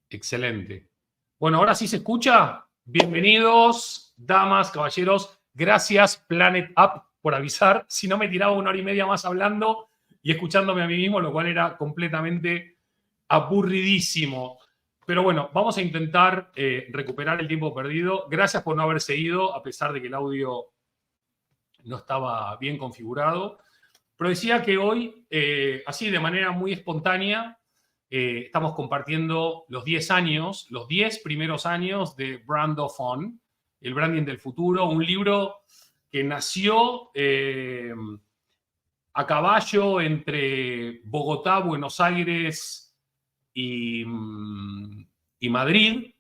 Excelente. Bueno, ahora sí se escucha. Bienvenidos, damas, caballeros. Gracias, Planet Up, por avisar. Si no, me tiraba 1 hora y media más hablando y escuchándome a mí mismo, lo cual era completamente aburridísimo. Pero bueno, vamos a intentar recuperar el tiempo perdido. Gracias por no haberse ido, a pesar de que el audio no estaba bien configurado. Pero decía que hoy, así de manera muy espontánea, estamos compartiendo los 10 años, los 10 primeros años de Brand of On, el branding del futuro, un libro que nació a caballo entre Bogotá, Buenos Aires y Madrid,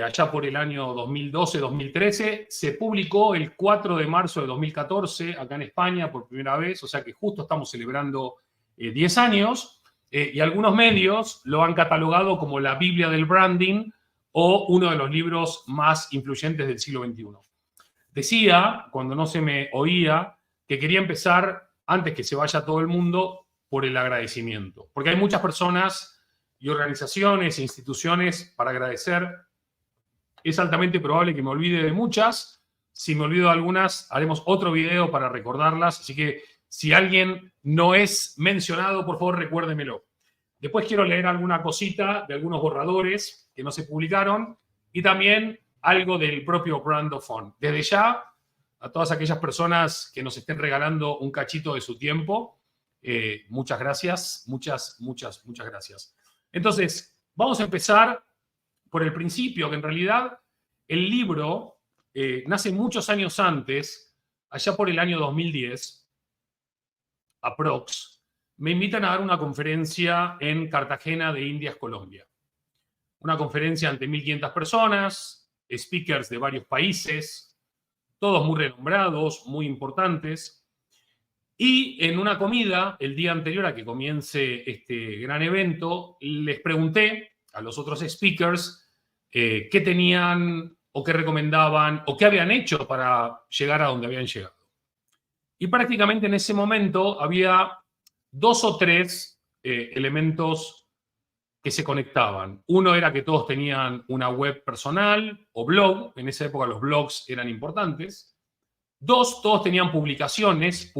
allá por el año 2012-2013. Se publicó el 4 de marzo de 2014 acá en España por primera vez, o sea que justo estamos celebrando 10 años, y algunos medios lo han catalogado como la Biblia del branding o uno de los libros más influyentes del siglo XXI. Decía, cuando no se me oía, que quería empezar, antes que se vaya todo el mundo, por el agradecimiento, porque hay muchas personas y organizaciones e instituciones para agradecer. Es altamente probable que me olvide de muchas. Si me olvido de algunas, haremos otro video para recordarlas. Así que si alguien no es mencionado, por favor, recuérdemelo. Después quiero leer alguna cosita de algunos borradores que no se publicaron y también algo del propio Brand of On. Desde ya, a todas aquellas personas que nos estén regalando un cachito de su tiempo, muchas gracias, muchas gracias. Entonces, vamos a empezar por el principio, que en realidad el libro nace muchos años antes, allá por el año 2010, aprox. Me invitan a dar una conferencia en Cartagena de Indias, Colombia. Una conferencia ante 1.500 personas, speakers de varios países, todos muy renombrados, muy importantes. Y en una comida, el día anterior a que comience este gran evento, les pregunté a los otros speakers qué tenían o qué recomendaban o qué habían hecho para llegar a donde habían llegado. Y prácticamente en ese momento había 2 o 3 elementos que se conectaban. Uno era que todos tenían una web personal o blog. En esa época los blogs eran importantes. 2, todos tenían publicaciones,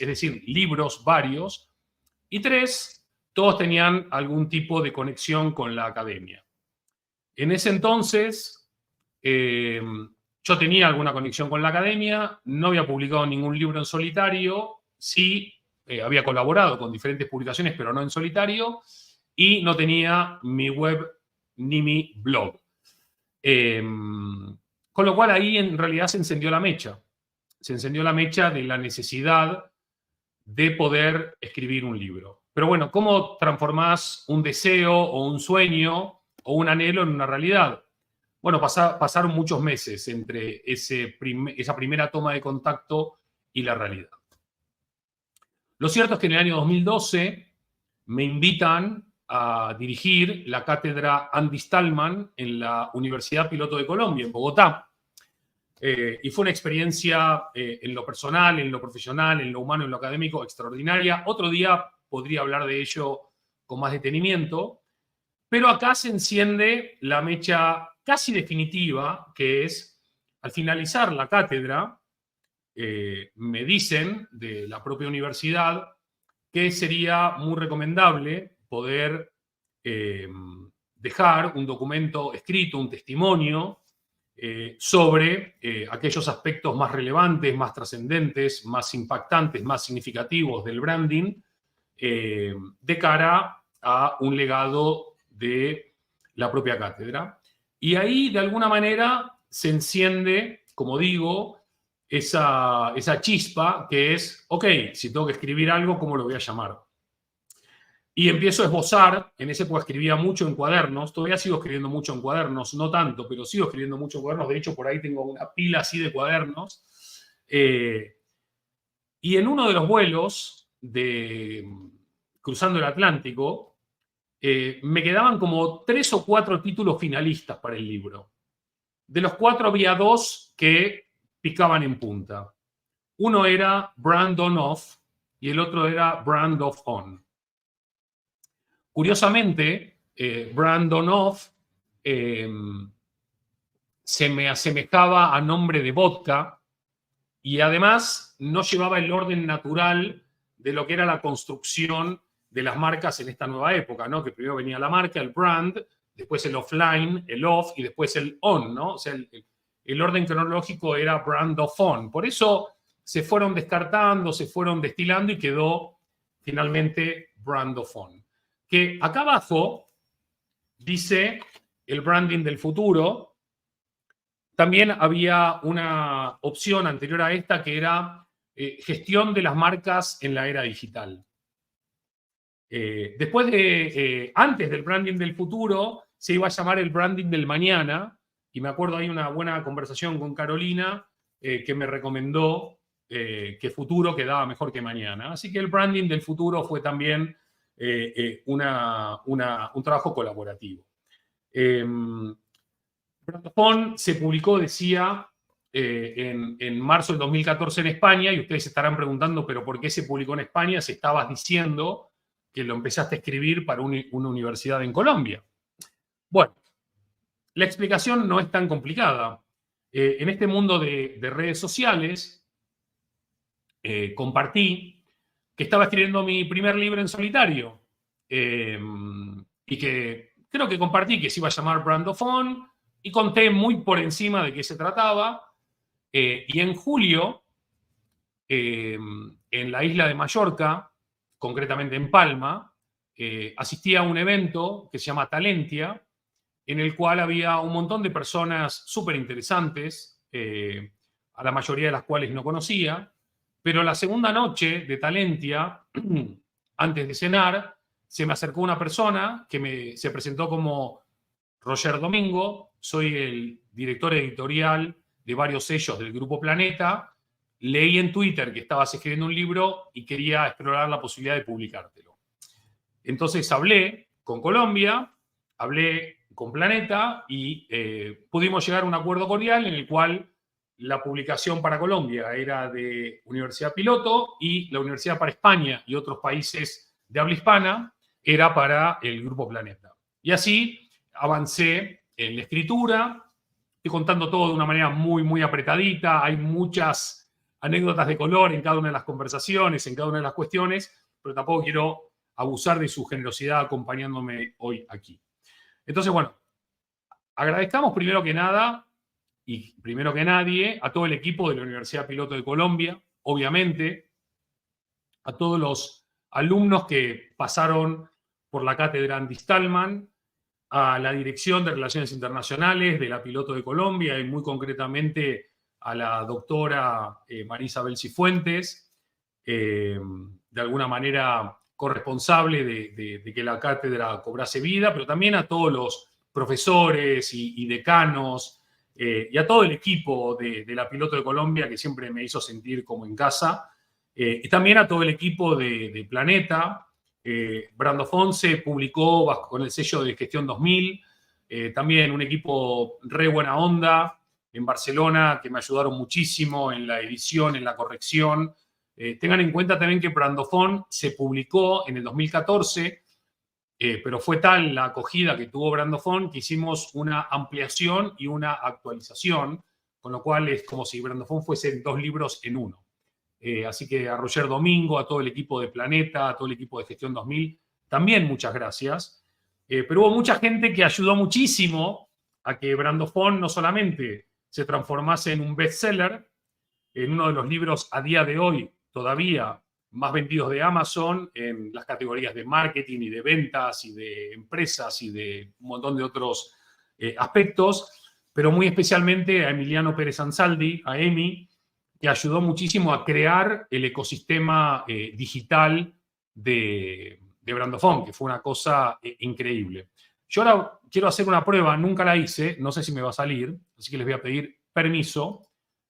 es decir, libros varios. Y 3, todos tenían algún tipo de conexión con la academia. En ese entonces, yo tenía alguna conexión con la academia, no había publicado ningún libro en solitario, sí había colaborado con diferentes publicaciones, pero no en solitario, y no tenía mi web ni mi blog. Con lo cual ahí en realidad se encendió la mecha. Se encendió la mecha de la necesidad de poder escribir un libro. Pero bueno, ¿cómo transformás un deseo o un sueño o un anhelo en una realidad? Bueno, pasaron muchos meses entre esa primera toma de contacto y la realidad. Lo cierto es que en el año 2012 me invitan a dirigir la cátedra Andy Stallman en la Universidad Piloto de Colombia, en Bogotá. Y fue una experiencia en lo personal, en lo profesional, en lo humano, en lo académico, extraordinaria. Otro día podría hablar de ello con más detenimiento, pero acá se enciende la mecha casi definitiva, que es, al finalizar la cátedra, me dicen de la propia universidad que sería muy recomendable poder dejar un documento escrito, un testimonio, sobre aquellos aspectos más relevantes, más trascendentes, más impactantes, más significativos del branding, de cara a un legado de la propia cátedra. Y ahí, de alguna manera, se enciende, como digo, esa chispa que es, ok, si tengo que escribir algo, ¿cómo lo voy a llamar? Y empiezo a esbozar. En esa época escribía mucho en cuadernos, todavía sigo escribiendo mucho en cuadernos, no tanto, pero sigo escribiendo mucho en cuadernos. De hecho, por ahí tengo una pila así de cuadernos. Y en uno de los vuelos cruzando el Atlántico, me quedaban como 3 o 4 títulos finalistas para el libro. De los 4 había 2 que picaban en punta. Uno era Brand On Off y el otro era Brand of On. Curiosamente, Brandonov se me asemejaba a nombre de vodka y además no llevaba el orden natural de lo que era la construcción de las marcas en esta nueva época, ¿no? Que primero venía la marca, el brand, después el offline, el off y después el on, ¿no? O sea, el orden cronológico era brand of on. Por eso se fueron descartando, se fueron destilando y quedó finalmente brand of on. Que acá abajo dice el branding del futuro. También había una opción anterior a esta que era gestión de las marcas en la era digital. Antes del branding del futuro, se iba a llamar el branding del mañana, y me acuerdo hay una buena conversación con Carolina que me recomendó que futuro quedaba mejor que mañana. Así que el branding del futuro fue también un trabajo colaborativo. Brand of On se publicó, decía, en marzo del 2014 en España, y ustedes se estarán preguntando, ¿pero por qué se publicó en España si estabas diciendo que lo empezaste a escribir para una universidad en Colombia? Bueno, la explicación no es tan complicada. En este mundo de redes sociales, compartí que estaba escribiendo mi primer libro en solitario y que creo que compartí que se iba a llamar Brand of On y conté muy por encima de qué se trataba. Y en julio, en la isla de Mallorca, concretamente en Palma, asistí a un evento que se llama Talentia, en el cual había un montón de personas súper interesantes, a la mayoría de las cuales no conocía, pero la segunda noche de Talentia, antes de cenar, se me acercó una persona que se presentó como Roger Domingo, soy el director editorial de varios sellos del Grupo Planeta. Leí en Twitter que estabas escribiendo un libro y quería explorar la posibilidad de publicártelo. Entonces hablé con Colombia, hablé con Planeta y pudimos llegar a un acuerdo cordial en el cual la publicación para Colombia era de Universidad Piloto y la Universidad para España y otros países de habla hispana era para el Grupo Planeta. Y así avancé en la escritura. Estoy contando todo de una manera muy, muy apretadita. Hay muchas anécdotas de color en cada una de las conversaciones, en cada una de las cuestiones, pero tampoco quiero abusar de su generosidad acompañándome hoy aquí. Entonces, bueno, agradezcamos primero que nada y primero que nadie a todo el equipo de la Universidad Piloto de Colombia, obviamente, a todos los alumnos que pasaron por la cátedra Andy Stallman, a la Dirección de Relaciones Internacionales de la Piloto de Colombia y muy concretamente a la doctora María Isabel Cifuentes, de alguna manera corresponsable de que la cátedra cobrase vida, pero también a todos los profesores y decanos y a todo el equipo de la Piloto de Colombia que siempre me hizo sentir como en casa, y también a todo el equipo de Planeta. Brand of On se publicó con el sello de Gestión 2000, también un equipo re buena onda en Barcelona que me ayudaron muchísimo en la edición, en la corrección. Tengan en cuenta también que Brand of On se publicó en el 2014, pero fue tal la acogida que tuvo Brand of On que hicimos una ampliación y una actualización, con lo cual es como si Brand of On fuesen 2 libros en uno. Así que a Roger Domingo, a todo el equipo de Planeta, a todo el equipo de Gestión 2000, también muchas gracias. Pero hubo mucha gente que ayudó muchísimo a que Brand of On no solamente se transformase en un bestseller, en uno de los libros a día de hoy todavía más vendidos de Amazon, en las categorías de marketing y de ventas y de empresas y de un montón de otros aspectos, pero muy especialmente a Emiliano Pérez Ansaldi, a Emi, que ayudó muchísimo a crear el ecosistema digital de Brand of On, que fue una cosa increíble. Yo ahora quiero hacer una prueba, nunca la hice, no sé si me va a salir, así que les voy a pedir permiso,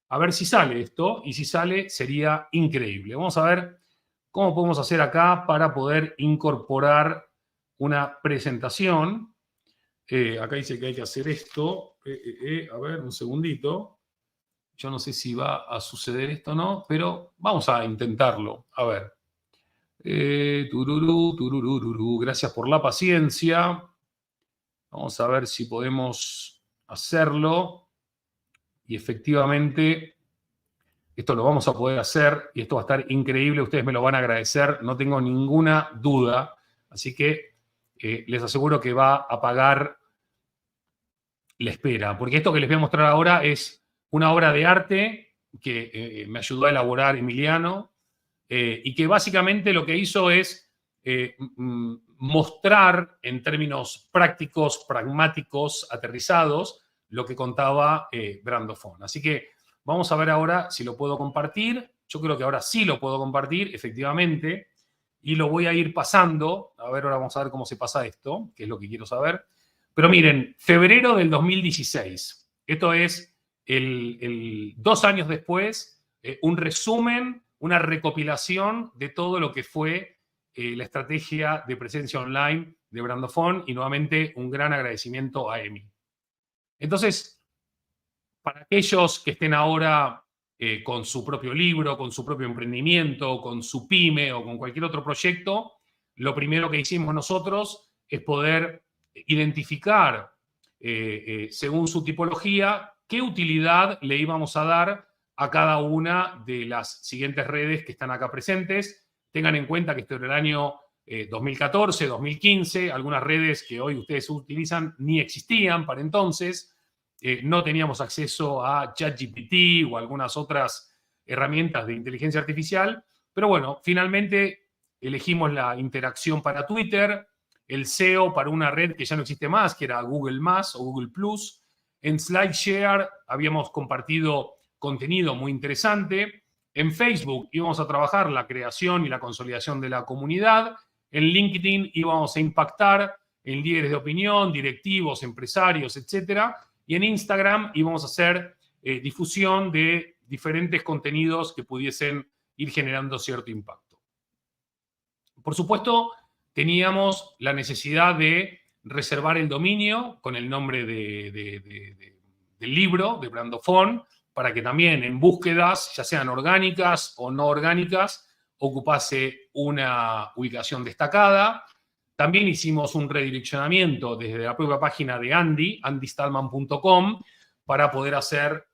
a ver si sale esto, y si sale sería increíble. Vamos a ver cómo podemos hacer acá para poder incorporar una presentación. Acá dice que hay que hacer esto. A ver, un segundito. Yo no sé si va a suceder esto o no, pero vamos a intentarlo. A ver. Tururú, tururú, tururú. Gracias por la paciencia. Vamos a ver si podemos hacerlo. Y efectivamente, esto lo vamos a poder hacer y esto va a estar increíble. Ustedes me lo van a agradecer, no tengo ninguna duda. Así que les aseguro que va a pagar la espera. Porque esto que les voy a mostrar ahora es una obra de arte que me ayudó a elaborar Emiliano y que básicamente lo que hizo es mostrar en términos prácticos, pragmáticos, aterrizados, lo que contaba Brando Fon. Así que vamos a ver ahora si lo puedo compartir. Yo creo que ahora sí lo puedo compartir, efectivamente, y lo voy a ir pasando. A ver, ahora vamos a ver cómo se pasa esto, que es lo que quiero saber. Pero miren, febrero del 2016. Esto es 2 años después, un resumen, una recopilación de todo lo que fue la estrategia de presencia online de Brando Fon y nuevamente un gran agradecimiento a Emi. Entonces, para aquellos que estén ahora con su propio libro, con su propio emprendimiento, con su pyme o con cualquier otro proyecto, lo primero que hicimos nosotros es poder identificar, según su tipología, qué utilidad le íbamos a dar a cada una de las siguientes redes que están acá presentes. Tengan en cuenta que esto era el año 2014, 2015, algunas redes que hoy ustedes utilizan ni existían para entonces. No teníamos acceso a ChatGPT o algunas otras herramientas de inteligencia artificial, pero bueno, finalmente elegimos la interacción para Twitter, el SEO para una red que ya no existe más, que era Google Más o Google Plus. En SlideShare habíamos compartido contenido muy interesante. En Facebook íbamos a trabajar la creación y la consolidación de la comunidad. En LinkedIn íbamos a impactar en líderes de opinión, directivos, empresarios, etcétera. Y en Instagram íbamos a hacer difusión de diferentes contenidos que pudiesen ir generando cierto impacto. Por supuesto, teníamos la necesidad de reservar el dominio con el nombre del libro, de Brando Fon, para que también en búsquedas, ya sean orgánicas o no orgánicas, ocupase una ubicación destacada. También hicimos un redireccionamiento desde la propia página de andystallman.com para poder hacer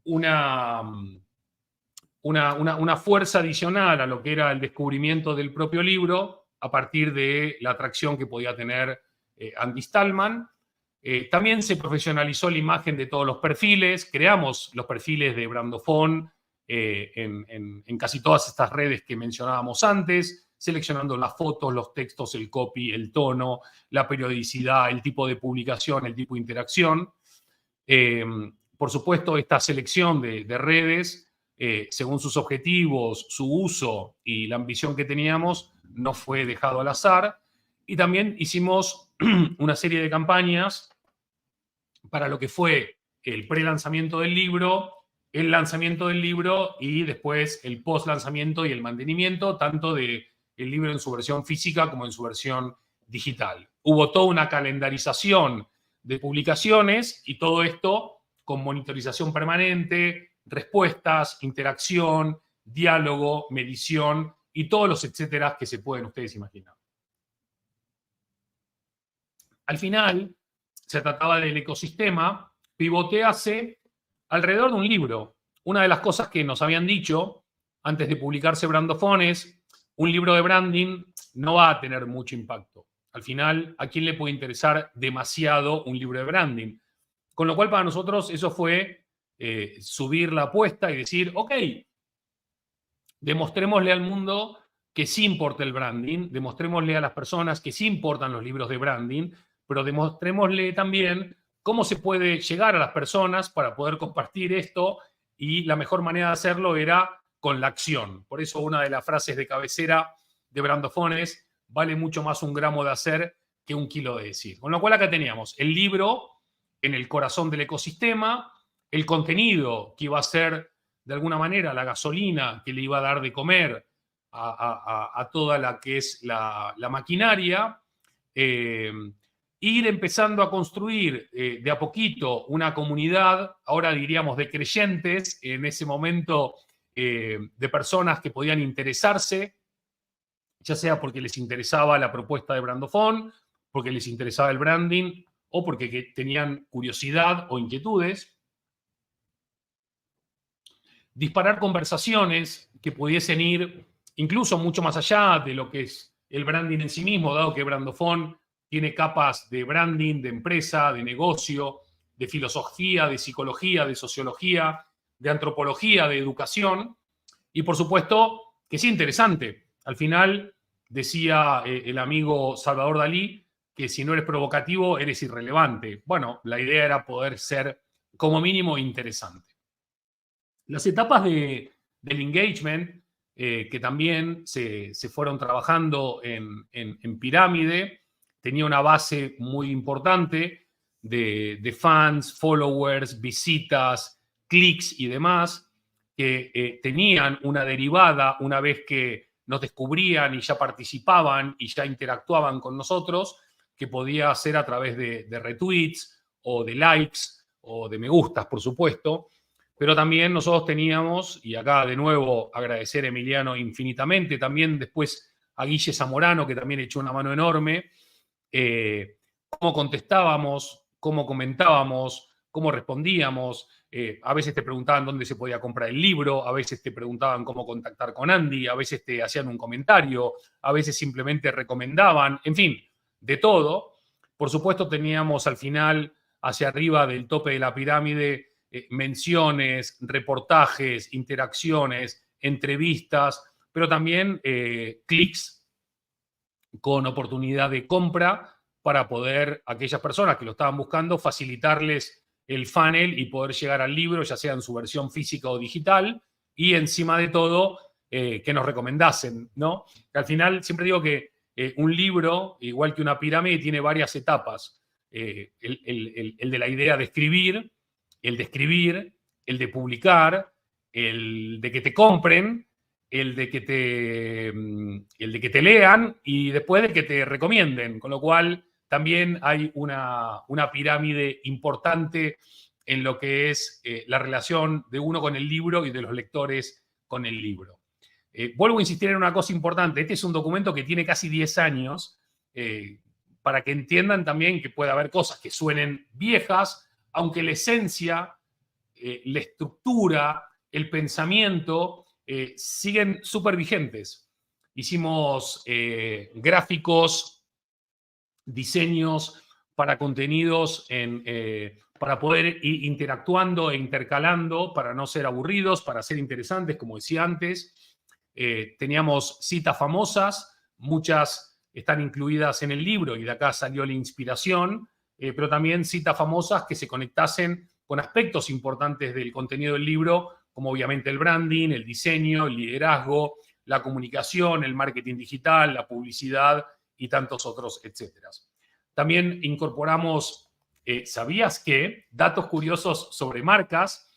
una fuerza adicional a lo que era el descubrimiento del propio libro a partir de la atracción que podía tener Andy Stallman. También se profesionalizó la imagen de todos los perfiles, creamos los perfiles de Brando Fon en casi todas estas redes que mencionábamos antes, seleccionando las fotos, los textos, el copy, el tono, la periodicidad, el tipo de publicación, el tipo de interacción. Por supuesto, esta selección de redes, según sus objetivos, su uso y la ambición que teníamos, no fue dejado al azar. Y también hicimos una serie de campañas para lo que fue el pre-lanzamiento del libro, el lanzamiento del libro y después el post-lanzamiento y el mantenimiento, tanto del libro en su versión física como en su versión digital. Hubo toda una calendarización de publicaciones y todo esto con monitorización permanente, respuestas, interacción, diálogo, medición y todos los etcétera que se pueden ustedes imaginar. Al final, se trataba del ecosistema, pivotease alrededor de un libro. Una de las cosas que nos habían dicho antes de publicarse Brando Fon es un libro de branding no va a tener mucho impacto. Al final, ¿a quién le puede interesar demasiado un libro de branding? Con lo cual, para nosotros, eso fue subir la apuesta y decir, ok, demostrémosle al mundo que sí importa el branding, demostrémosle a las personas que sí importan los libros de branding, pero demostrémosle también cómo se puede llegar a las personas para poder compartir esto y la mejor manera de hacerlo era con la acción. Por eso una de las frases de cabecera de Brando Fon es, vale mucho más un gramo de hacer que un kilo de decir. Con lo cual acá teníamos el libro en el corazón del ecosistema, el contenido que iba a ser de alguna manera la gasolina que le iba a dar de comer a toda la que es la maquinaria, ir empezando a construir de a poquito una comunidad, ahora diríamos de creyentes, en ese momento de personas que podían interesarse, ya sea porque les interesaba la propuesta de Brando Fon, porque les interesaba el branding o porque tenían curiosidad o inquietudes. Disparar conversaciones que pudiesen ir incluso mucho más allá de lo que es el branding en sí mismo, dado que Brandofon tiene capas de branding, de empresa, de negocio, de filosofía, de psicología, de sociología, de antropología, de educación. Y por supuesto que es interesante. Al final decía el amigo Salvador Dalí que si no eres provocativo eres irrelevante. Bueno, la idea era poder ser como mínimo interesante. Las etapas del engagement, que también se fueron trabajando en Pirámide, tenía una base muy importante de fans, followers, visitas, clics y demás, que tenían una derivada una vez que nos descubrían y ya participaban y ya interactuaban con nosotros, que podía ser a través de retweets o de likes o de me gustas, por supuesto. Pero también nosotros teníamos, y acá de nuevo agradecer a Emiliano infinitamente, también después a Guille Zamorano, que también echó una mano enorme, cómo contestábamos, cómo comentábamos, cómo respondíamos. A veces te preguntaban dónde se podía comprar el libro, a veces te preguntaban cómo contactar con Andy, a veces te hacían un comentario, a veces simplemente recomendaban, en fin, de todo. Por supuesto teníamos al final, hacia arriba del tope de la pirámide, menciones, reportajes, interacciones, entrevistas, pero también clics con oportunidad de compra para poder, aquellas personas que lo estaban buscando, facilitarles el funnel y poder llegar al libro, ya sea en su versión física o digital, y encima de todo, que nos recomendasen, ¿no? Que al final, siempre digo que un libro, igual que una pirámide, tiene varias etapas. El de la idea de escribir, el de escribir, el de publicar, el de que te compren, el de que te lean y después de que te recomienden. Con lo cual, también hay una pirámide importante en lo que es la relación de uno con el libro y de los lectores con el libro. Vuelvo a insistir en una cosa importante. Este es un documento que tiene casi 10 años, para que entiendan también que puede haber cosas que suenen viejas, aunque la esencia, la estructura, el pensamiento siguen súper vigentes. Hicimos gráficos, diseños para contenidos, para poder ir interactuando e intercalando, para no ser aburridos, para ser interesantes, como decía antes. Teníamos citas famosas, muchas están incluidas en el libro y de acá salió la inspiración, pero también citas famosas que se conectasen con aspectos importantes del contenido del libro, como obviamente el branding, el diseño, el liderazgo, la comunicación, el marketing digital, la publicidad y tantos otros, etcétera. También incorporamos, ¿sabías qué? Datos curiosos sobre marcas,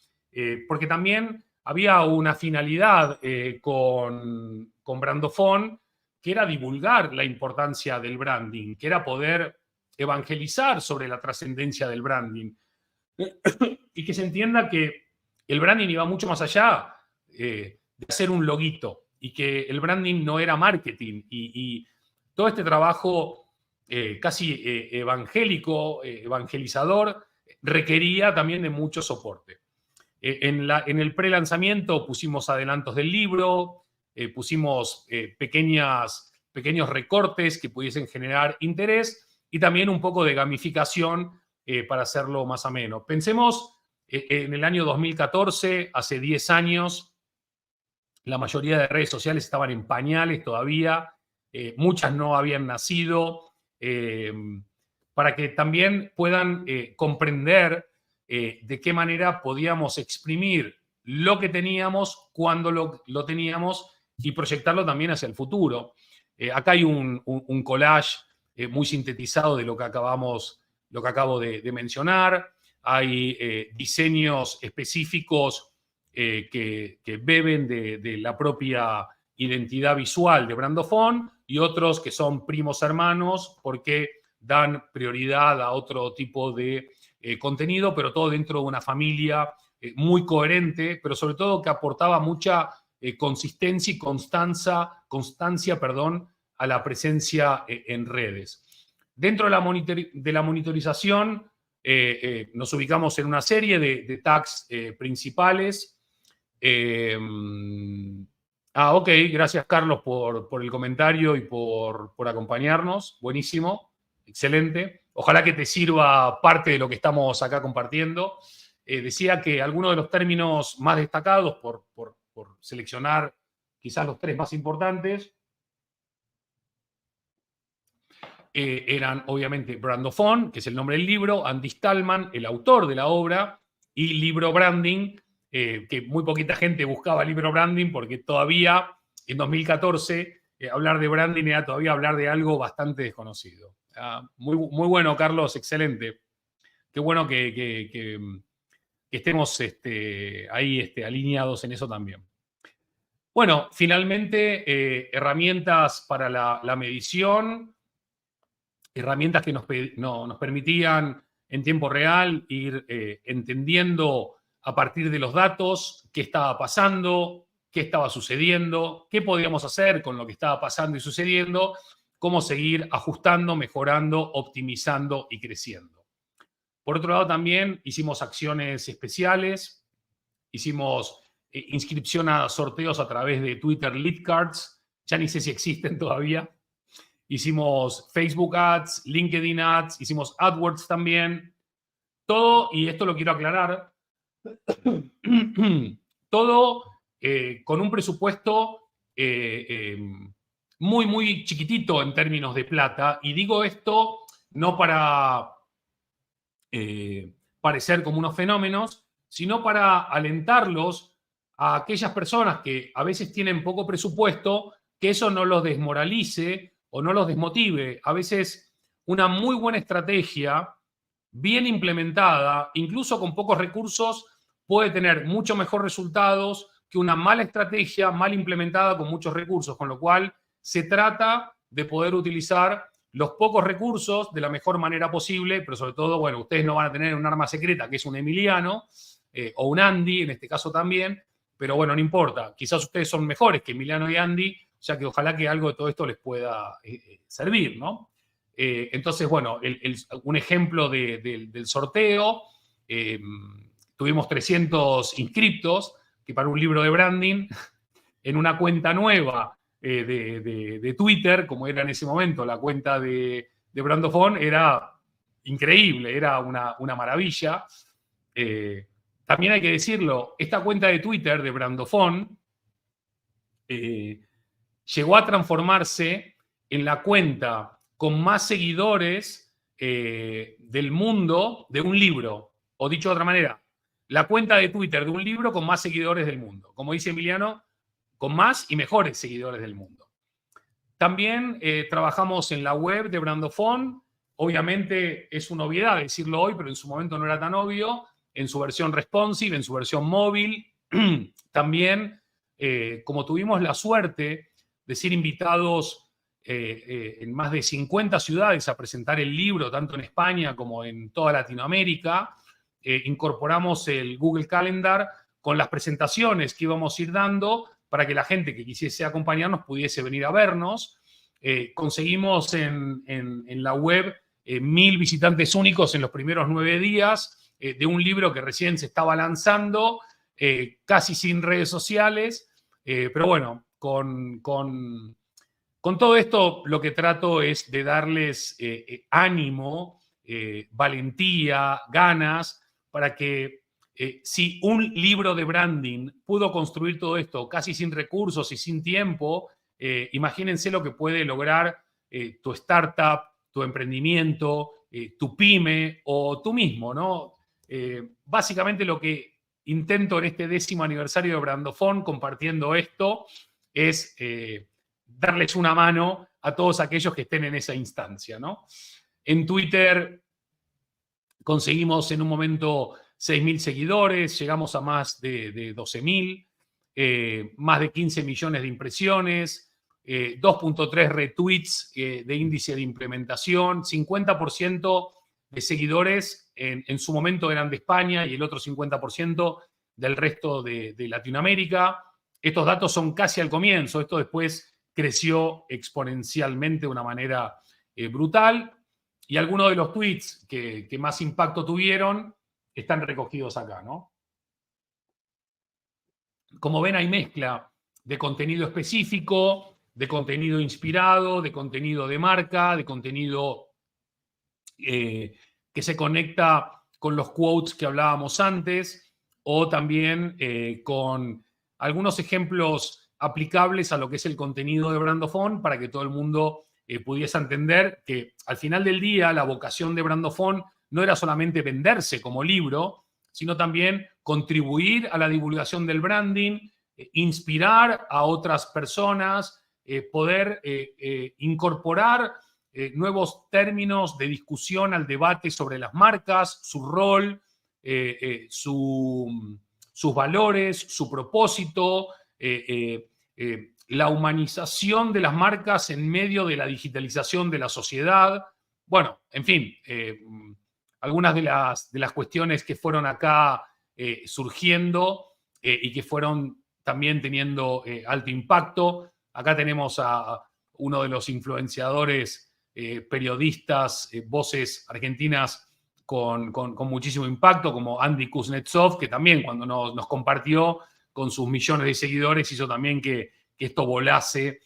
porque también había una finalidad con Brandofon, que era divulgar la importancia del branding, que era poder evangelizar sobre la trascendencia del branding. Y que se entienda que el branding iba mucho más allá de hacer un loguito y que el branding no era marketing. Y todo este trabajo casi evangélico, evangelizador, requería también de mucho soporte. En el pre-lanzamiento pusimos adelantos del libro, pusimos pequeños recortes que pudiesen generar interés y también un poco de gamificación para hacerlo más ameno. Pensemos en el año 2014, hace 10 años, la mayoría de redes sociales estaban en pañales todavía, muchas no habían nacido, para que también puedan comprender de qué manera podíamos exprimir lo que teníamos cuando lo teníamos y proyectarlo también hacia el futuro. Acá hay un collage muy sintetizado de lo que acabo de mencionar. Hay diseños específicos que beben de la propia identidad visual de Brandofon y otros que son primos hermanos porque dan prioridad a otro tipo de contenido, pero todo dentro de una familia muy coherente, pero sobre todo que aportaba mucha consistencia y constancia a la presencia en redes. Dentro de la monitorización nos ubicamos en una serie de tags principales. Ok, gracias Carlos por el comentario y por acompañarnos. Buenísimo, excelente. Ojalá que te sirva parte de lo que estamos acá compartiendo. Decía que algunos de los términos más destacados, por seleccionar quizás los 3 más importantes, eran obviamente Brandophone, que es el nombre del libro, Andy Stallman, el autor de la obra, y libro branding, que muy poquita gente buscaba libro branding porque todavía en 2014 hablar de branding era todavía hablar de algo bastante desconocido. Muy, muy bueno, Carlos, excelente. Qué bueno que estemos ahí alineados en eso también. Bueno, finalmente, herramientas para la medición, herramientas que nos permitían en tiempo real ir entendiendo a partir de los datos qué estaba pasando, qué estaba sucediendo, qué podíamos hacer con lo que estaba pasando y sucediendo, cómo seguir ajustando, mejorando, optimizando y creciendo. Por otro lado, también hicimos acciones especiales, hicimos inscripción a sorteos a través de Twitter Lead Cards, ya ni sé si existen todavía. Hicimos Facebook Ads, LinkedIn Ads, hicimos AdWords también. Todo, y esto lo quiero aclarar, todo con un presupuesto muy, muy chiquitito en términos de plata. Y digo esto no para parecer como unos fenómenos, sino para alentarlos a aquellas personas que a veces tienen poco presupuesto, que eso no los desmoralice o no los desmotive. A veces una muy buena estrategia, bien implementada, incluso con pocos recursos, puede tener mucho mejor resultados que una mala estrategia mal implementada con muchos recursos, con lo cual se trata de poder utilizar los pocos recursos de la mejor manera posible, pero sobre todo, bueno, ustedes no van a tener un arma secreta que es un Emiliano o un Andy, en este caso también, pero bueno, no importa, quizás ustedes son mejores que Emiliano y Andy, o sea que ojalá que algo de todo esto les pueda servir, ¿no? Entonces, bueno, un ejemplo del sorteo, tuvimos 300 inscriptos, que para un libro de branding, en una cuenta nueva de Twitter, como era en ese momento la cuenta de Brandophone, era increíble, era una maravilla. También hay que decirlo, esta cuenta de Twitter de Brandophone llegó a transformarse en la cuenta con más seguidores del mundo de un libro. O dicho de otra manera, la cuenta de Twitter de un libro con más seguidores del mundo. Como dice Emiliano, con más y mejores seguidores del mundo. También trabajamos en la web de Brandophone. Obviamente es una obviedad decirlo hoy, pero en su momento no era tan obvio. En su versión responsive, en su versión móvil. También, como tuvimos la suerte de ser invitados en más de 50 ciudades a presentar el libro, tanto en España como en toda Latinoamérica, incorporamos el Google Calendar con las presentaciones que íbamos a ir dando para que la gente que quisiese acompañarnos pudiese venir a vernos. Conseguimos en la web 1000 visitantes únicos en los primeros 9 días de un libro que recién se estaba lanzando, casi sin redes sociales, pero bueno, con todo esto lo que trato es de darles ánimo, valentía, ganas, para que si un libro de branding pudo construir todo esto casi sin recursos y sin tiempo, imagínense lo que puede lograr tu startup, tu emprendimiento, tu pyme o tú mismo, ¿no? Básicamente lo que intento en este 10º aniversario de Brandophone, compartiendo esto, es darles una mano a todos aquellos que estén en esa instancia, ¿no? En Twitter conseguimos en un momento 6.000 seguidores, llegamos a más de 12.000, más de 15 millones de impresiones, 2.3 retweets de índice de implementación, 50% de seguidores en su momento eran de España y el otro 50% del resto de Latinoamérica. Estos datos son casi al comienzo, esto después creció exponencialmente de una manera brutal. Y algunos de los tweets que más impacto tuvieron están recogidos acá, ¿no? Como ven, hay mezcla de contenido específico, de contenido inspirado, de contenido de marca, de contenido que se conecta con los quotes que hablábamos antes, o también con algunos ejemplos aplicables a lo que es el contenido de Brand of On para que todo el mundo pudiese entender que al final del día la vocación de Brand of On no era solamente venderse como libro, sino también contribuir a la divulgación del branding, inspirar a otras personas, poder incorporar nuevos términos de discusión al debate sobre las marcas, su rol, sus valores, su propósito, la humanización de las marcas en medio de la digitalización de la sociedad. Bueno, en fin, algunas de las cuestiones que fueron acá surgiendo y que fueron también teniendo alto impacto. Acá tenemos a uno de los influenciadores periodistas, voces argentinas con muchísimo impacto, como Andy Kuznetsov, que también cuando nos compartió con sus millones de seguidores hizo también que esto volase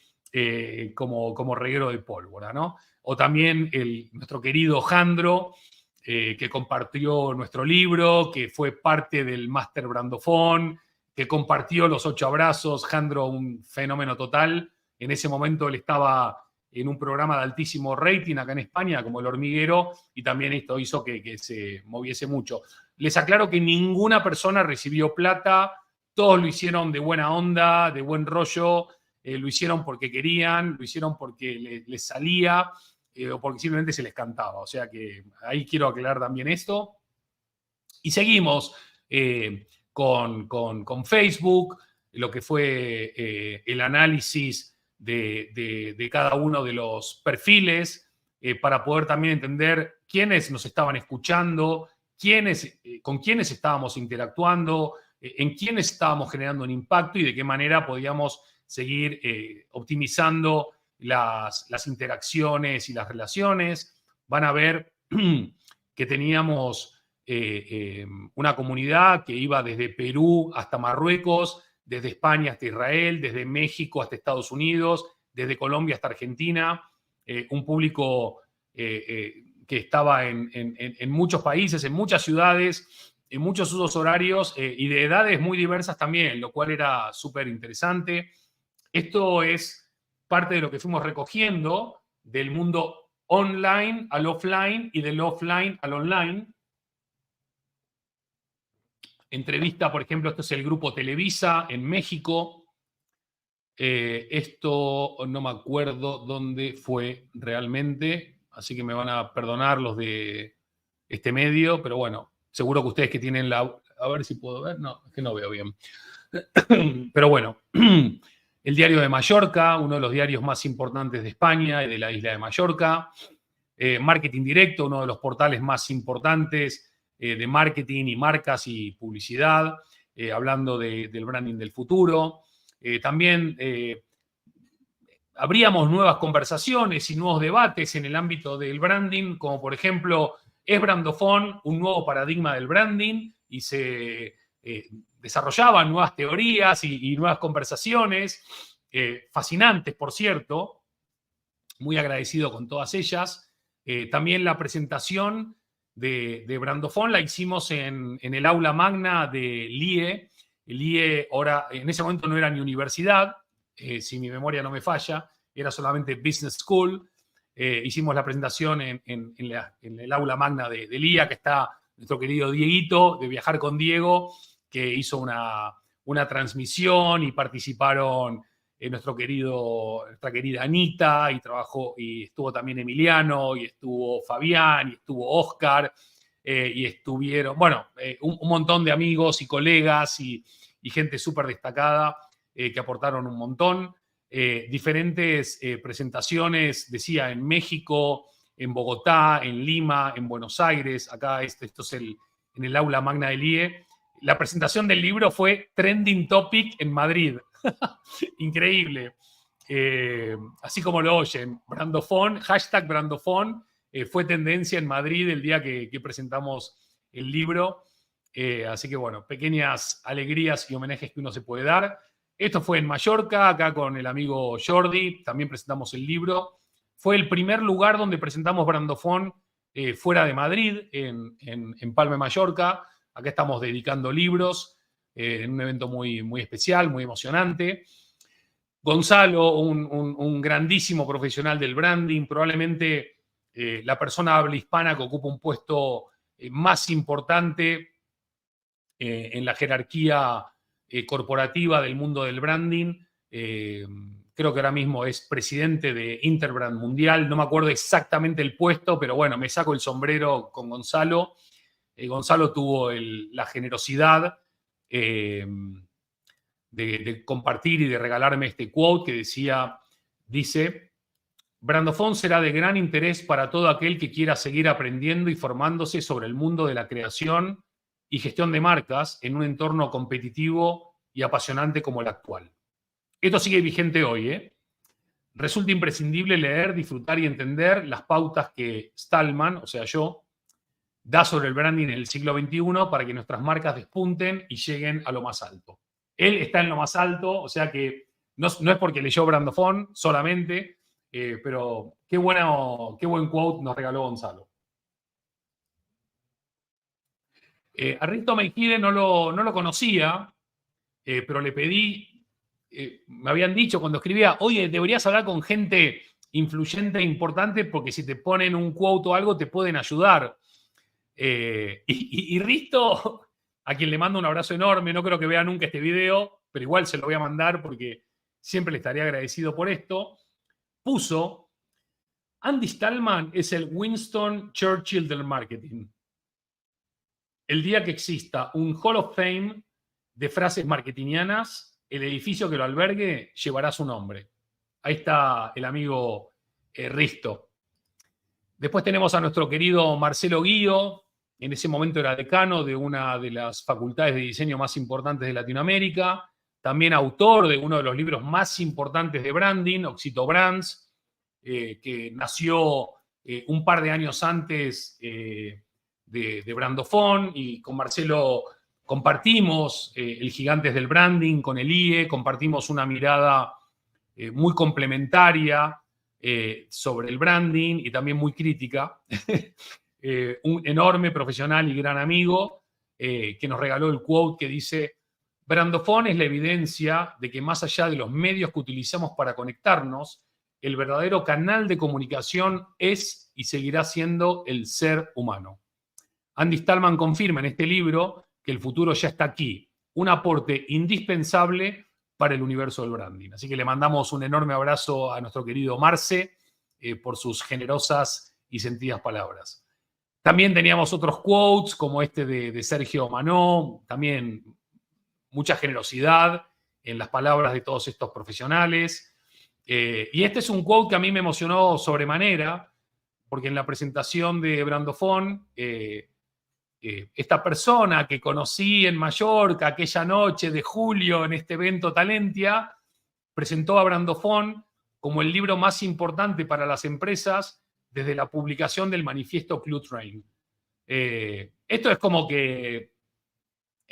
como reguero de pólvora, ¿no? O también nuestro querido Jandro, que compartió nuestro libro, que fue parte del Master Brand of On, que compartió los 8 abrazos. Jandro, un fenómeno total. En ese momento él estaba en un programa de altísimo rating acá en España, como El Hormiguero, y también esto hizo que se moviese mucho. Les aclaro que ninguna persona recibió plata, todos lo hicieron de buena onda, de buen rollo, lo hicieron porque querían, lo hicieron porque les salía, o porque simplemente se les cantaba. O sea que ahí quiero aclarar también esto. Y seguimos con Facebook, lo que fue el análisis de cada uno de los perfiles, para poder también entender quiénes nos estaban escuchando, con quiénes estábamos interactuando, en quiénes estábamos generando un impacto y de qué manera podíamos seguir optimizando las interacciones y las relaciones. Van a ver que teníamos una comunidad que iba desde Perú hasta Marruecos, desde España hasta Israel, desde México hasta Estados Unidos, desde Colombia hasta Argentina, un público que estaba en muchos países, en muchas ciudades, en muchos usos horarios y de edades muy diversas también, lo cual era súper interesante. Esto es parte de lo que fuimos recogiendo del mundo online al offline y del offline al online. Entrevista, por ejemplo, esto es el grupo Televisa en México. Esto no me acuerdo dónde fue realmente, así que me van a perdonar los de este medio, pero bueno, seguro que ustedes que tienen la... A ver si puedo ver, no, es que no veo bien. Pero bueno, el Diario de Mallorca, uno de los diarios más importantes de España y de la isla de Mallorca. Marketing Directo, uno de los portales más importantes de marketing y marcas y publicidad, hablando del branding del futuro. También abríamos nuevas conversaciones y nuevos debates en el ámbito del branding, como por ejemplo, ¿es Brand of On un nuevo paradigma del branding? Y se desarrollaban nuevas teorías y nuevas conversaciones, fascinantes, por cierto, muy agradecido con todas ellas. También la presentación de Brand of On la hicimos en el aula magna de LIE. El LIE ahora, en ese momento no era ni universidad, si mi memoria no me falla, era solamente Business School. Hicimos la presentación en el aula magna de LIA, que está nuestro querido Dieguito, de Viajar con Diego, que hizo una transmisión y participaron nuestra querida Anita, y estuvo también Emiliano, y estuvo Fabián, y estuvo Oscar, y estuvieron, bueno, un montón de amigos y colegas y gente súper destacada que aportaron un montón. Diferentes presentaciones, decía, en México, en Bogotá, en Lima, en Buenos Aires. Acá esto es en el aula magna del IE. La presentación del libro fue Trending Topic en Madrid. Increíble. Así como lo oyen, Brand of On, hashtag Brand of On, fue tendencia en Madrid el día que presentamos el libro. Así que bueno, pequeñas alegrías y homenajes que uno se puede dar. Esto fue en Mallorca, acá con el amigo Jordi, también presentamos el libro. Fue el primer lugar donde presentamos Brandofón fuera de Madrid, en Palma de Mallorca. Acá estamos dedicando libros en un evento muy, muy especial, muy emocionante. Gonzalo, un grandísimo profesional del branding, probablemente la persona habla hispana que ocupa un puesto más importante en la jerarquía corporativa del mundo del branding. Creo que ahora mismo es presidente de Interbrand Mundial. No me acuerdo exactamente el puesto, pero bueno, me saco el sombrero con Gonzalo. Gonzalo tuvo la generosidad de compartir y de regalarme este quote que dice: Brandofón será de gran interés para todo aquel que quiera seguir aprendiendo y formándose sobre el mundo de la creación y gestión de marcas en un entorno competitivo y apasionante como el actual. Esto sigue vigente hoy, ¿eh? Resulta imprescindible leer, disfrutar y entender las pautas que Stallman, o sea yo, da sobre el branding en el siglo XXI para que nuestras marcas despunten y lleguen a lo más alto. Él está en lo más alto, o sea que no es porque leyó Brandofón solamente, pero qué buen quote nos regaló Gonzalo. A Risto Mejide no lo conocía, pero le pedí, me habían dicho cuando escribía, oye, deberías hablar con gente influyente e importante porque si te ponen un quote o algo te pueden ayudar. Y Risto, a quien le mando un abrazo enorme, no creo que vea nunca este video, pero igual se lo voy a mandar porque siempre le estaré agradecido por esto, puso: Andy Stallman es el Winston Churchill del marketing. El día que exista un Hall of Fame de frases marketingianas, el edificio que lo albergue llevará su nombre. Ahí está el amigo Risto. Después tenemos a nuestro querido Marcelo Guío, en ese momento era decano de una de las facultades de diseño más importantes de Latinoamérica, también autor de uno de los libros más importantes de branding, Oxito Brands, que nació un par de años antes de Brandofón, y con Marcelo compartimos el Gigantes del Branding con el IE, compartimos una mirada muy complementaria sobre el branding y también muy crítica. Un enorme profesional y gran amigo que nos regaló el quote que dice: Brandofón es la evidencia de que más allá de los medios que utilizamos para conectarnos, el verdadero canal de comunicación es y seguirá siendo el ser humano. Andy Stallman confirma en este libro que el futuro ya está aquí, un aporte indispensable para el universo del branding. Así que le mandamos un enorme abrazo a nuestro querido Marce por sus generosas y sentidas palabras. También teníamos otros quotes como este de Sergio Manó, también mucha generosidad en las palabras de todos estos profesionales. Y este es un quote que a mí me emocionó sobremanera, porque en la presentación de Brandofón, esta persona que conocí en Mallorca aquella noche de julio en este evento Talentia, presentó a Brandofón como el libro más importante para las empresas desde la publicación del manifiesto Club Train. Esto es como que,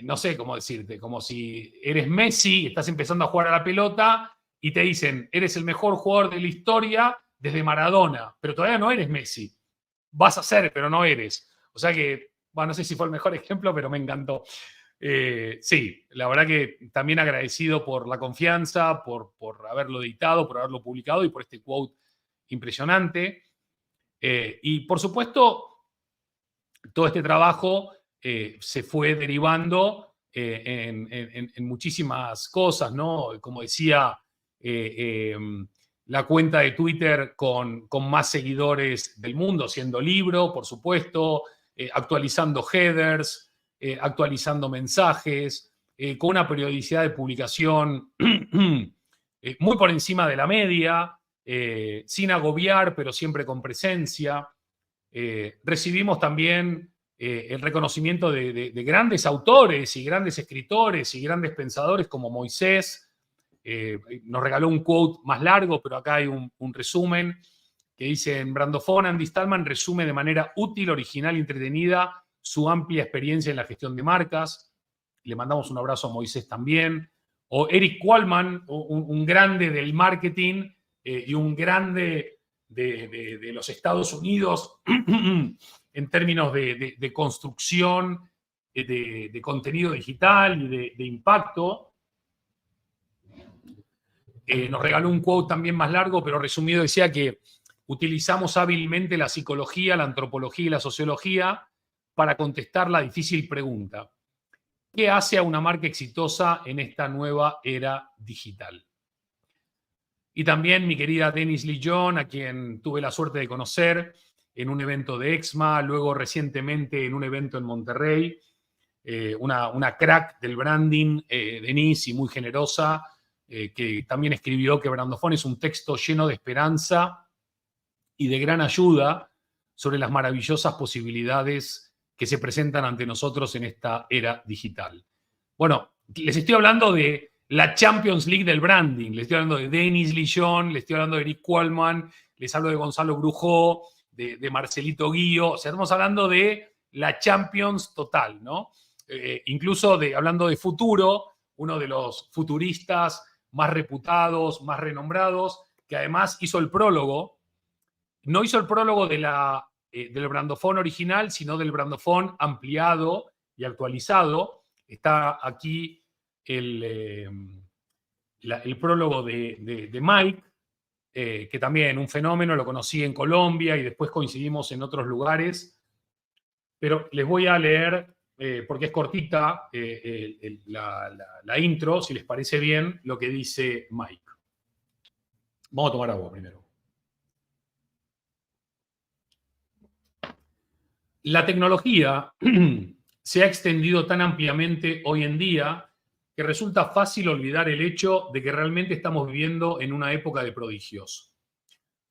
no sé cómo decirte, como si eres Messi, estás empezando a jugar a la pelota y te dicen, eres el mejor jugador de la historia desde Maradona, pero todavía no eres Messi. Vas a ser, pero no eres. O sea que, bueno, no sé si fue el mejor ejemplo, pero me encantó. Sí, la verdad que también agradecido por la confianza, por haberlo editado, por haberlo publicado y por este quote impresionante. Y por supuesto, todo este trabajo se fue derivando en muchísimas cosas, ¿no? Como decía, la cuenta de Twitter con más seguidores del mundo, siendo libro, por supuesto, actualizando headers, actualizando mensajes, con una periodicidad de publicación muy por encima de la media, sin agobiar, pero siempre con presencia. Recibimos también el reconocimiento de grandes autores y grandes escritores y grandes pensadores como Moisés. Nos regaló un quote más largo, pero acá hay un resumen que dice: en Brandofón, Andy Stallman resume de manera útil, original y entretenida su amplia experiencia en la gestión de marcas. Le mandamos un abrazo a Moisés también. O Eric Qualman, un grande del marketing y un grande de los Estados Unidos en términos de construcción, de contenido digital y de impacto. Nos regaló un quote también más largo, pero resumido decía que utilizamos hábilmente la psicología, la antropología y la sociología para contestar la difícil pregunta: ¿qué hace a una marca exitosa en esta nueva era digital? Y también mi querida Denise Lillon, a quien tuve la suerte de conocer en un evento de EXMA, luego recientemente en un evento en Monterrey, una crack del branding, Denise, y muy generosa, que también escribió que Brandofón es un texto lleno de esperanza y de gran ayuda sobre las maravillosas posibilidades que se presentan ante nosotros en esta era digital. Bueno, les estoy hablando de la Champions League del branding, les estoy hablando de Denise Lillon, les estoy hablando de Eric Qualman, les hablo de Gonzalo Brujó, de Marcelito Guío, o sea, estamos hablando de la Champions total, ¿no? Incluso hablando de Futuro, uno de los futuristas más reputados, más renombrados, que además hizo el prólogo. No hizo el prólogo del Brandofón original, sino del Brandofón ampliado y actualizado. Está aquí el prólogo de Mike, que también un fenómeno, lo conocí en Colombia y después coincidimos en otros lugares. Pero les voy a leer, porque es cortita la intro, si les parece bien, lo que dice Mike. Vamos a tomar agua primero. La tecnología se ha extendido tan ampliamente hoy en día que resulta fácil olvidar el hecho de que realmente estamos viviendo en una época de prodigios.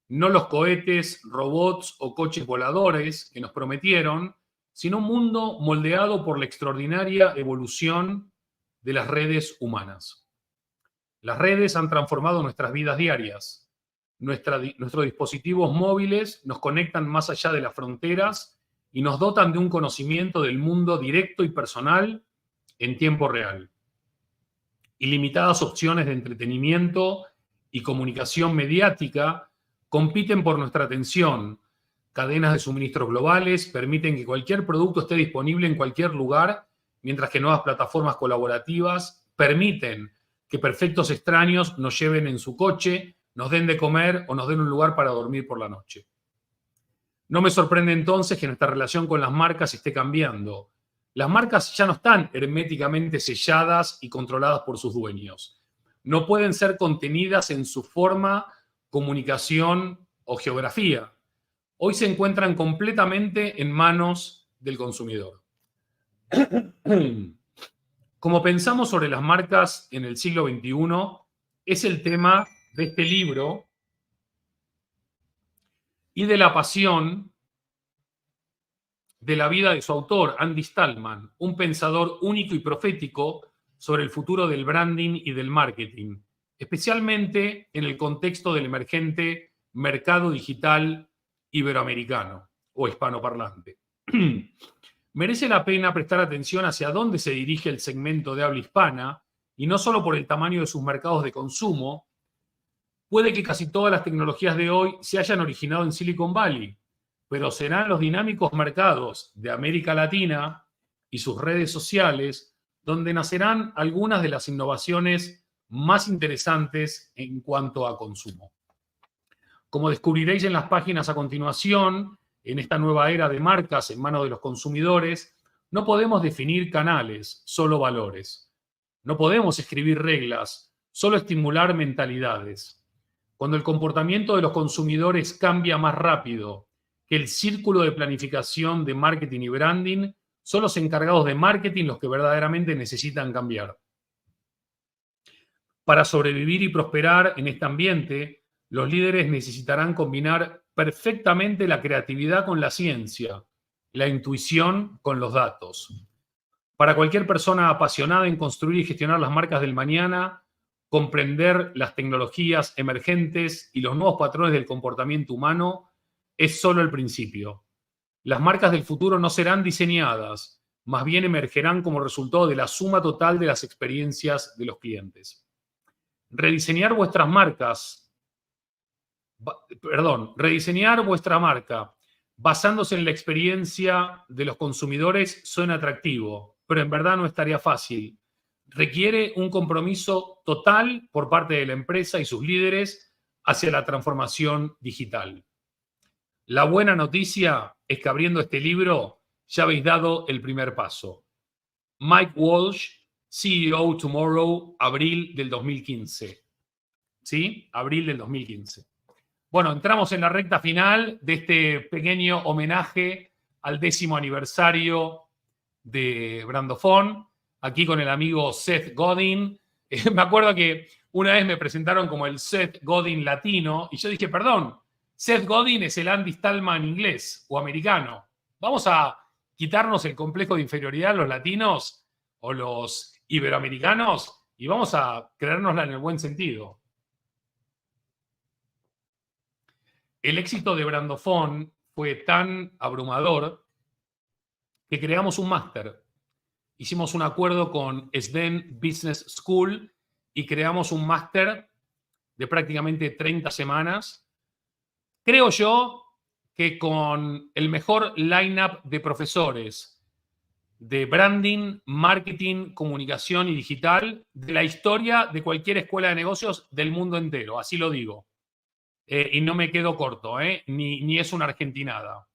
No los cohetes, robots o coches voladores que nos prometieron, sino un mundo moldeado por la extraordinaria evolución de las redes humanas. Las redes han transformado nuestras vidas diarias. Nuestros dispositivos móviles nos conectan más allá de las fronteras y nos dotan de un conocimiento del mundo directo y personal en tiempo real. Ilimitadas opciones de entretenimiento y comunicación mediática compiten por nuestra atención. Cadenas de suministros globales permiten que cualquier producto esté disponible en cualquier lugar, mientras que nuevas plataformas colaborativas permiten que perfectos extraños nos lleven en su coche, nos den de comer o nos den un lugar para dormir por la noche. No me sorprende entonces que nuestra relación con las marcas esté cambiando. Las marcas ya no están herméticamente selladas y controladas por sus dueños. No pueden ser contenidas en su forma, comunicación o geografía. Hoy se encuentran completamente en manos del consumidor. Como pensamos sobre las marcas en el siglo XXI, es el tema de este libro y de la pasión de la vida de su autor, Andy Stallman, un pensador único y profético sobre el futuro del branding y del marketing, especialmente en el contexto del emergente mercado digital iberoamericano o hispanoparlante. Merece la pena prestar atención hacia dónde se dirige el segmento de habla hispana, y no solo por el tamaño de sus mercados de consumo. Puede que casi todas las tecnologías de hoy se hayan originado en Silicon Valley, pero serán los dinámicos mercados de América Latina y sus redes sociales donde nacerán algunas de las innovaciones más interesantes en cuanto a consumo. Como descubriréis en las páginas a continuación, en esta nueva era de marcas en manos de los consumidores, no podemos definir canales, solo valores. No podemos escribir reglas, solo estimular mentalidades. Cuando el comportamiento de los consumidores cambia más rápido que el círculo de planificación de marketing y branding, son los encargados de marketing los que verdaderamente necesitan cambiar. Para sobrevivir y prosperar en este ambiente, los líderes necesitarán combinar perfectamente la creatividad con la ciencia, la intuición con los datos. Para cualquier persona apasionada en construir y gestionar las marcas del mañana, comprender las tecnologías emergentes y los nuevos patrones del comportamiento humano es solo el principio. Las marcas del futuro no serán diseñadas, más bien emergerán como resultado de la suma total de las experiencias de los clientes. Rediseñar vuestra marca basándose en la experiencia de los consumidores suena atractivo, pero en verdad no es tarea fácil. Requiere un compromiso total por parte de la empresa y sus líderes hacia la transformación digital. La buena noticia es que abriendo este libro ya habéis dado el primer paso. Mike Walsh, CEO Tomorrow, abril del 2015. ¿Sí? Abril del 2015. Bueno, entramos en la recta final de este pequeño homenaje al 10º aniversario de Brandofon, aquí con el amigo Seth Godin. Me acuerdo que una vez me presentaron como el Seth Godin latino y yo dije, perdón, Seth Godin es el Andy Stallman inglés o americano. Vamos a quitarnos el complejo de inferioridad los latinos o los iberoamericanos y vamos a creérnosla en el buen sentido. El éxito de Brandofon fue tan abrumador que creamos un máster. Hicimos un acuerdo con SDEN Business School y creamos un máster de prácticamente 30 semanas. Creo yo que con el mejor line-up de profesores de branding, marketing, comunicación y digital de la historia de cualquier escuela de negocios del mundo entero, así lo digo. Y no me quedo corto, ni es una argentinada.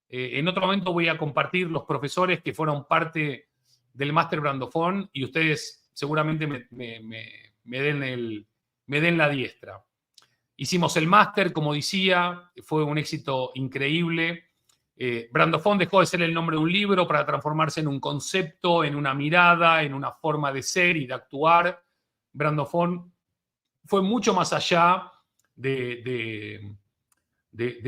En otro momento voy a compartir los profesores que fueron parte del Máster Brandofon y ustedes seguramente me den la diestra. Hicimos el máster, como decía, fue un éxito increíble. Brandofon dejó de ser el nombre de un libro para transformarse en un concepto, en una mirada, en una forma de ser y de actuar. Brandofon fue mucho más allá de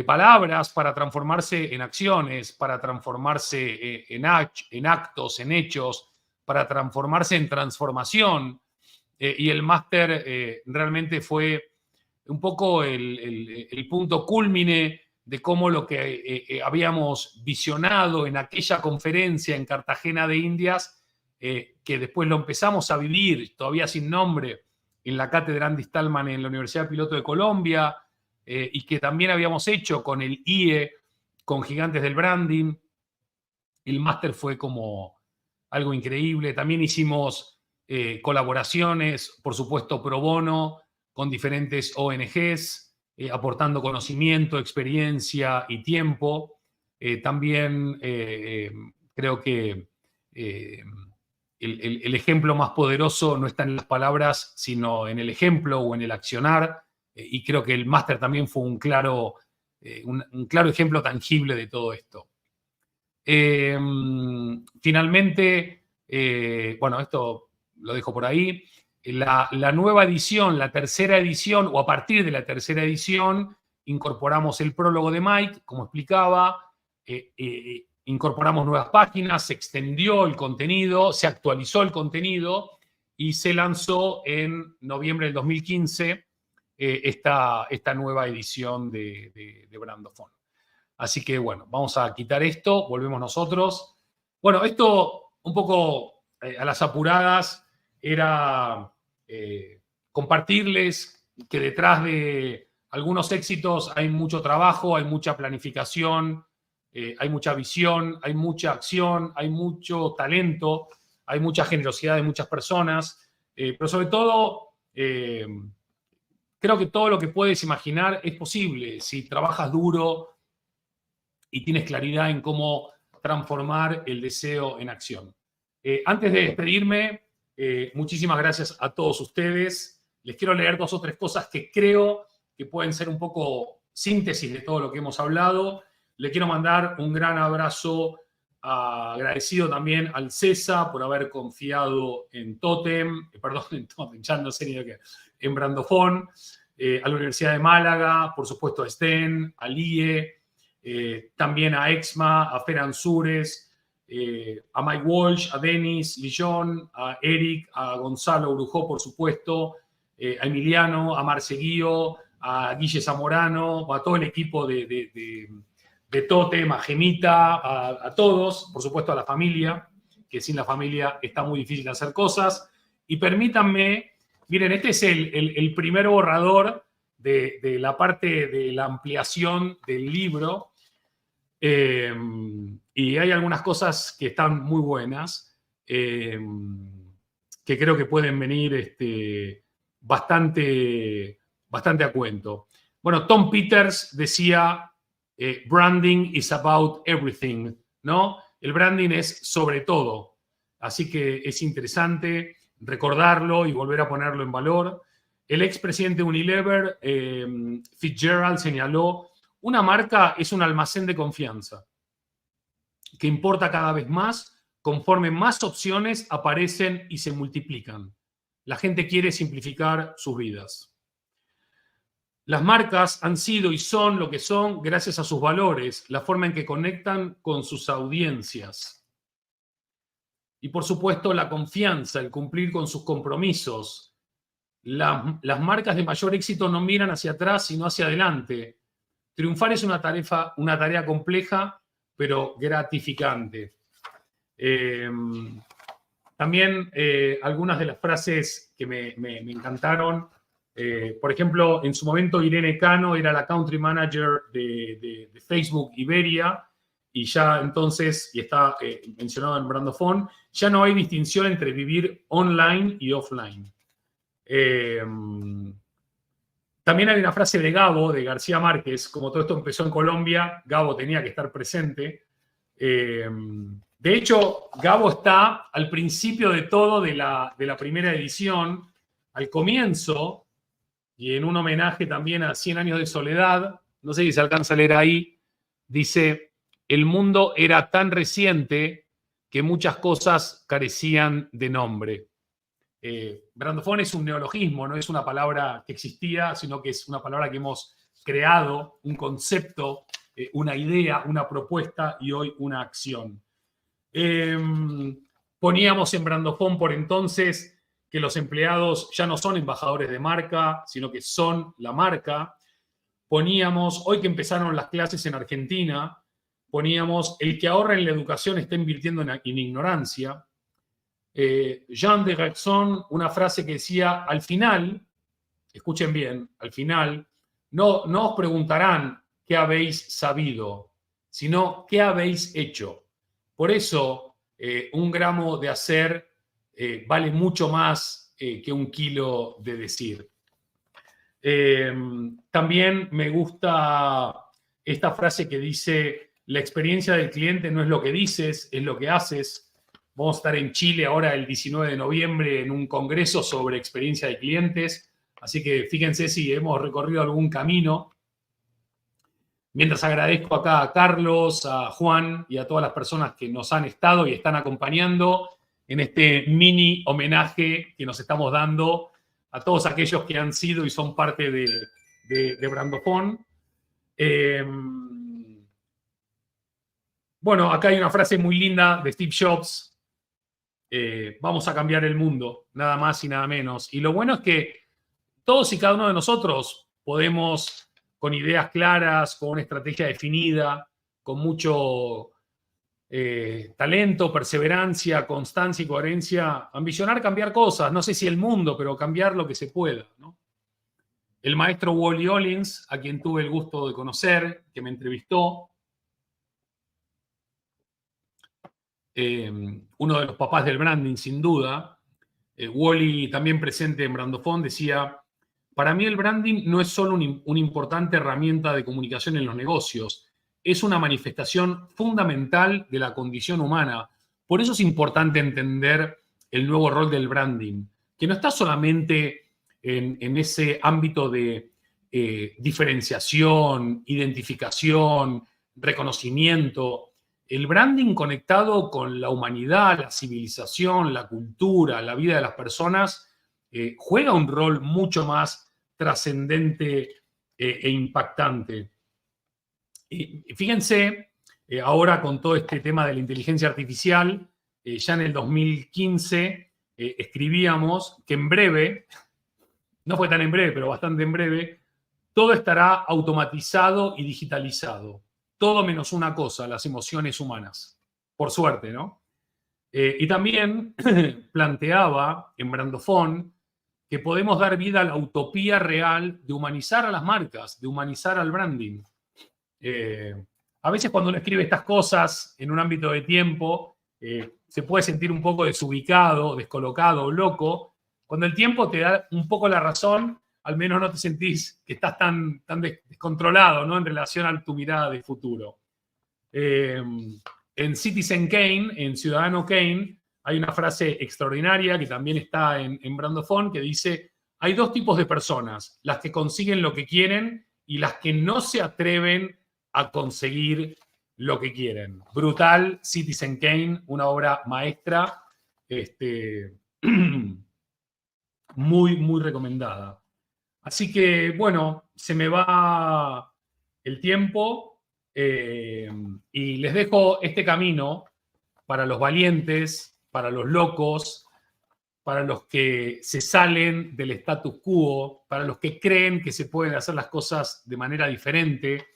palabras para transformarse en acciones, para transformarse en actos, en hechos, para transformarse en transformación. Y el máster realmente fue un poco el punto cúlmine de cómo lo que habíamos visionado en aquella conferencia en Cartagena de Indias, que después lo empezamos a vivir, todavía sin nombre, en la cátedra Andy Stallman en la Universidad Piloto de Colombia, y que también habíamos hecho con el IE, con Gigantes del Branding. El máster fue como algo increíble. También hicimos colaboraciones, por supuesto, pro bono, con diferentes ONGs, aportando conocimiento, experiencia y tiempo. También creo que el ejemplo más poderoso no está en las palabras, sino en el ejemplo o en el accionar. Y creo que el máster también fue un claro ejemplo tangible de todo esto. Finalmente, bueno, esto lo dejo por ahí. La nueva edición, la tercera edición, o a partir de la tercera edición, incorporamos el prólogo de Mike, como explicaba, incorporamos nuevas páginas, se extendió el contenido, se actualizó el contenido y se lanzó en noviembre del 2015 esta nueva edición de Brandofon. Así que, bueno, vamos a quitar esto, volvemos nosotros. Bueno, esto un poco a las apuradas era compartirles que detrás de algunos éxitos hay mucho trabajo, hay mucha planificación, hay mucha visión, hay mucha acción, hay mucho talento, hay mucha generosidad de muchas personas, pero sobre todo creo que todo lo que puedes imaginar es posible si trabajas duro y tienes claridad en cómo transformar el deseo en acción. Antes de despedirme, muchísimas gracias a todos ustedes. Les quiero leer 2 o 3 cosas que creo que pueden ser un poco síntesis de todo lo que hemos hablado. Le quiero mandar un gran abrazo agradecido también al CESA por haber confiado en Totem, ya no sé ni qué, en Brandofon, a la Universidad de Málaga, por supuesto a STEN, al IE, también a EXMA, a Fer Ansúrez, a Mike Walsh, a Denis Lillón, a Eric, a Gonzalo Urujó, por supuesto, a Emiliano, a Marceguío, a Guille Zamorano, a todo el equipo de Totem, a Gemita, a todos, por supuesto a la familia, que sin la familia está muy difícil hacer cosas. Y permítanme, miren, este es el primer borrador de la parte de la ampliación del libro. Y hay algunas cosas que están muy buenas, que creo que pueden venir bastante a cuento. Bueno, Tom Peters decía, branding is about everything, ¿no? El branding es sobre todo. Así que es interesante recordarlo y volver a ponerlo en valor. El expresidente de Unilever, Fitzgerald, señaló: una marca es un almacén de confianza que importa cada vez más conforme más opciones aparecen y se multiplican. La gente quiere simplificar sus vidas. Las marcas han sido y son lo que son gracias a sus valores, la forma en que conectan con sus audiencias. Y por supuesto la confianza, el cumplir con sus compromisos. Las marcas de mayor éxito no miran hacia atrás, sino hacia adelante. Triunfar es una tarea compleja, pero gratificante. También algunas de las frases que me encantaron. Por ejemplo, en su momento Irene Cano era la country manager de Facebook Iberia, y ya entonces, y está mencionado en Brandofon, ya no hay distinción entre vivir online y offline. También hay una frase de Gabo, de García Márquez: como todo esto empezó en Colombia, Gabo tenía que estar presente. De hecho, Gabo está al principio de todo de la primera edición, al comienzo, y en un homenaje también a 100 años de soledad, no sé si se alcanza a leer ahí, dice: el mundo era tan reciente que muchas cosas carecían de nombre. Brandofon es un neologismo, no es una palabra que existía, sino que es una palabra que hemos creado, un concepto, una idea, una propuesta y hoy una acción. Poníamos en Brandofon por entonces que los empleados ya no son embajadores de marca, sino que son la marca. Poníamos, hoy que empezaron las clases en Argentina, poníamos: el que ahorra en la educación está invirtiendo en ignorancia. Jean de Rexon, una frase que decía: al final, escuchen bien, al final, no os preguntarán qué habéis sabido, sino qué habéis hecho. Por eso, un gramo de hacer vale mucho más que un kilo de decir. También me gusta esta frase que dice: la experiencia del cliente no es lo que dices, es lo que haces. Vamos a estar en Chile ahora el 19 de noviembre en un congreso sobre experiencia de clientes, así que fíjense si hemos recorrido algún camino. Mientras agradezco acá a Carlos, a Juan y a todas las personas que nos han estado y están acompañando en este mini homenaje que nos estamos dando a todos aquellos que han sido y son parte de Brandofon. Bueno, acá hay una frase muy linda de Steve Jobs: vamos a cambiar el mundo, nada más y nada menos. Y lo bueno es que todos y cada uno de nosotros podemos, con ideas claras, con una estrategia definida, con mucho talento, perseverancia, constancia y coherencia, ambicionar cambiar cosas. No sé si el mundo, pero cambiar lo que se pueda, ¿no? El maestro Wally Ollins, a quien tuve el gusto de conocer, que me entrevistó, uno de los papás del branding, sin duda. Wally, también presente en Brandofon, decía: para mí el branding no es solo una importante herramienta de comunicación en los negocios, es una manifestación fundamental de la condición humana. Por eso es importante entender el nuevo rol del branding, que no está solamente en ese ámbito de diferenciación, identificación, reconocimiento. El branding conectado con la humanidad, la civilización, la cultura, la vida de las personas, juega un rol mucho más trascendente e impactante. Y fíjense, ahora con todo este tema de la inteligencia artificial, ya en el 2015 escribíamos que en breve no fue tan en breve, pero bastante en breve, todo estará automatizado y digitalizado. Todo menos una cosa, las emociones humanas. Por suerte, ¿no? Y también planteaba en Brandofón que podemos dar vida a la utopía real de humanizar a las marcas, de humanizar al branding. A veces cuando uno escribe estas cosas en un ámbito de tiempo, se puede sentir un poco desubicado, descolocado, loco. Cuando el tiempo te da un poco la razón, al menos no te sentís que estás tan descontrolado, ¿no? En relación a tu mirada de futuro. En Citizen Kane, en Ciudadano Kane, hay una frase extraordinaria que también está en Brandofón que dice: hay dos tipos de personas, las que consiguen lo que quieren y las que no se atreven a conseguir lo que quieren. Brutal, Citizen Kane, una obra maestra, muy, muy recomendada. Así que, bueno, se me va el tiempo y les dejo este camino para los valientes, para los locos, para los que se salen del status quo, para los que creen que se pueden hacer las cosas de manera diferente.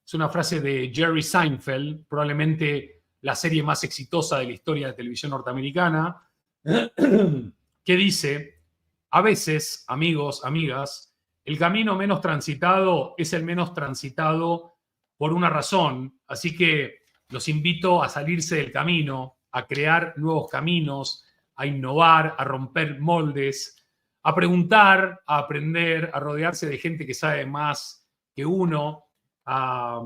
Es una frase de Jerry Seinfeld, probablemente la serie más exitosa de la historia de televisión norteamericana, que dice: a veces, amigos, amigas, el camino menos transitado es el menos transitado por una razón. Así que los invito a salirse del camino, a crear nuevos caminos, a innovar, a romper moldes, a preguntar, a aprender, a rodearse de gente que sabe más que uno, a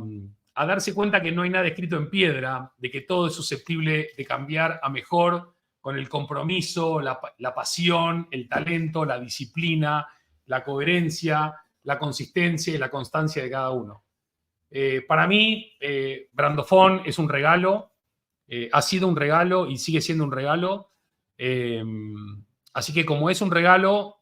darse cuenta que no hay nada escrito en piedra, de que todo es susceptible de cambiar a mejor con el compromiso, la pasión, el talento, la disciplina, la coherencia, la consistencia y la constancia de cada uno. Para mí, Brandofón es un regalo, ha sido un regalo y sigue siendo un regalo. Así que como es un regalo,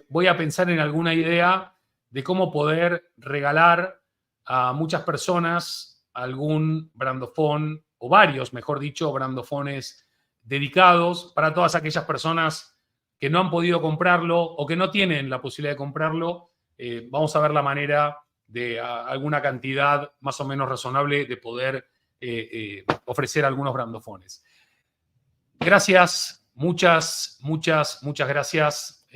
voy a pensar en alguna idea de cómo poder regalar a muchas personas algún Brandofón, o varios, mejor dicho, Brandofones dedicados para todas aquellas personas que no han podido comprarlo o que no tienen la posibilidad de comprarlo. Vamos a ver la manera de alguna cantidad más o menos razonable de poder ofrecer algunos Brandofones. Gracias, muchas gracias.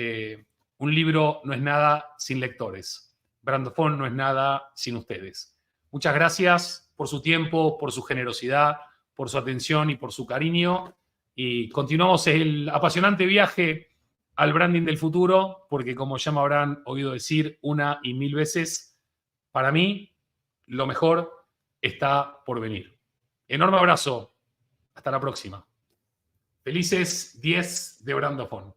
Un libro no es nada sin lectores. Brandofón no es nada sin ustedes. Muchas gracias por su tiempo, por su generosidad, por su atención y por su cariño. Y continuamos el apasionante viaje al branding del futuro, porque como ya me habrán oído decir una y mil veces, para mí lo mejor está por venir. Enorme abrazo. Hasta la próxima. Felices 10 de Brandofón.